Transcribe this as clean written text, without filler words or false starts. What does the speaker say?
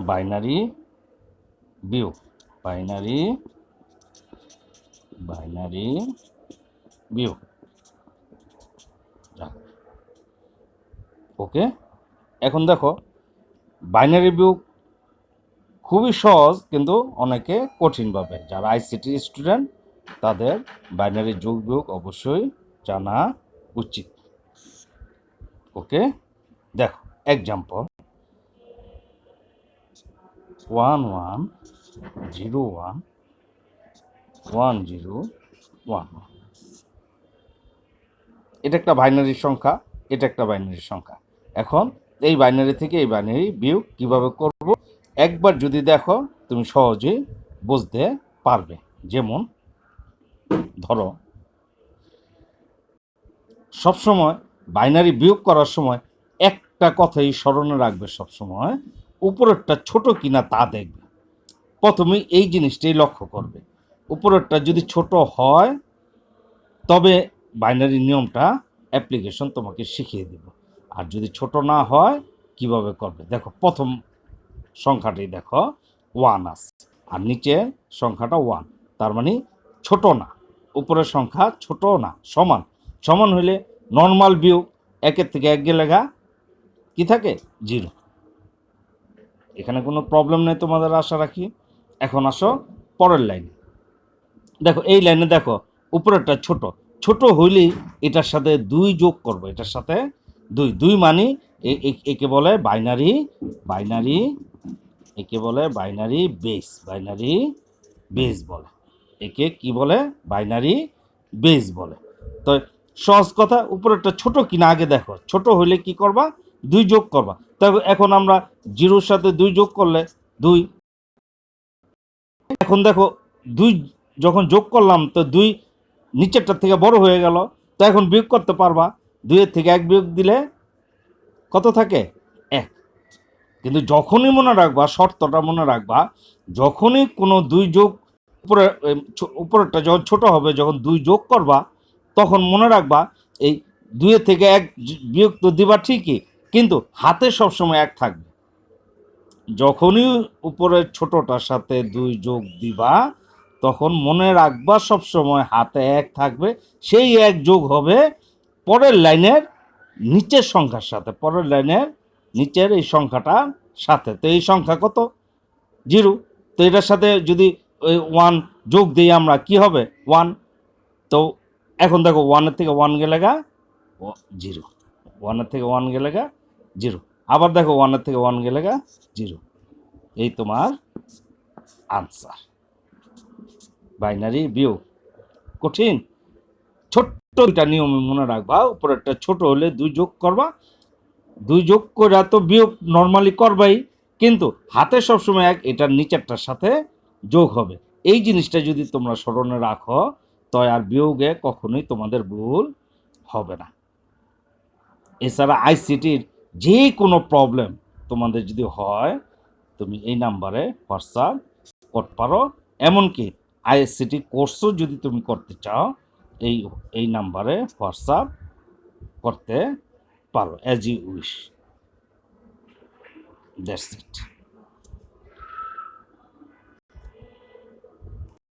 Binary বিয়োগ বিয়োগ। ওকে, এখন দেখো বাইনারি বিয়োগ খুবই সহজ, কিন্তু অনেকে কঠিনভাবে। যারা আইসিটি স্টুডেন্ট তাদের বাইনারি যোগ বিয়োগ অবশ্যই জানা উচিত। ওকে, দেখো এক্সাম্পল 11011011, এটা একটা বাইনারি সংখ্যা, এটা একটা বাইনারি সংখ্যা। এখন এই বাইনারি থেকে এই বাইনারি বিয়োগ কিভাবে করব একবার যদি দেখো তুমি সহজেই বুঝতে পারবে। যেমন ধরো সবসময় বাইনারি বিয়োগ করার সময় একটা কথাই স্মরণে রাখবে, সবসময় উপরেরটা ছোট কিনা তা দেখবে। প্রথমে এই জিনিসটাই লক্ষ্য করবে, উপরেরটা যদি ছোট হয় তবে বাইনারি নিয়মটা অ্যাপ্লিকেশন তোমাকে শিখিয়ে দেব। আর যদি ছোট না হয় কিভাবে করবে, দেখো প্রথম সংখ্যাটি দেখো 1 আছে, আর নিচে সংখ্যাটা 1, তার মানে ছোট না, উপরের সংখ্যা ছোট না, সমান। সমান হইলে নর্মাল বিয়োগ, একের থেকে এক গেলে কি থাকে 0। এখানে কোনো প্রবলেম নেই, তোমাদের আশা রাখি। এখন আসো পরের লাইনে, দেখো এই লাইনে দেখো উপরেরটা ছোট, ছোট হইলেই এটার সাথে 2 যোগ করবো, এটার সাথে 2 মানে একে বলে বাইনারি একে বলে বাইনারি বেস বলে, একে কি বলে বাইনারি বেস বলে। তো সহজ কথা, উপরেরটা ছোট কিনা আগে দেখো, ছোট হইলে কি করবা 2 যোগ করবা। তবে এখন আমরা 0-র সাথে 2 যোগ করলে 2, এখন দেখো 2 যখন যোগ করলাম তো 2 নিচেরটার থেকে বড় হয়ে গেল, তো এখন বিয়োগ করতে পারবা। 2-এর থেকে 1 বিয়োগ দিলে কত থাকে 1। কিন্তু যখনই মনে রাখবা, শর্তটা মনে রাখবা, যখনই কোনো 2 যোগ উপরেরটা যখন ছোট হবে, যখন 2 যোগ করবা তখন মনে রাখবা এই 2-এর থেকে 1 বিয়োগ তো দিবা ঠিকই, কিন্তু হাতে সবসময় 1 থাকবে। যখনই উপরের ছোটটার সাথে 2 যোগ দিবা তখন মনে রাখবা সবসময় হাতে 1 থাকবে, সেই 1 যোগ হবে পরের লাইনের নিচের সংখ্যার সাথে, পরের লাইনের নিচের এই সংখ্যাটার সাথে। তো এই সংখ্যা কত 0, তো এটার সাথে যদি ওই 1 যোগ দিই আমরা কি হবে 1। তো এখন দেখো 1-এর থেকে 1 গেলে 0, 1-এর থেকে 1 গেলে 0, আবার দেখো 1-এর থেকে 1 গেলে 0। এই তোমার আনসার। বাইনারি বিয়োগ কঠিন, ছোট্ট দুইটা নিয়ম মনে রাখবা। উপরেরটা ছোট হলে 2 যোগ করবা, 2 যোগ করে তো বিয়োগ নর্মালি করবাই, কিন্তু হাতে সবসময় 1, এটার নিচেরটার সাথে যোগ হবে। এই জিনিসটা যদি তোমরা স্মরণে রাখো তো আর বিয়োগে কখনোই তোমাদের ভুল হবে না। এছাড়া আইসিটির যে কোনো প্রবলেম তোমাদের যদি হয় তুমি এই নাম্বারে হোয়াটসঅ্যাপ করতে পারো। এমনকি আইসিটি কোর্সও যদি তুমি করতে চাও এই নাম্বারে হোয়াটসঅ্যাপ করতে পারো, as you wish. That's it.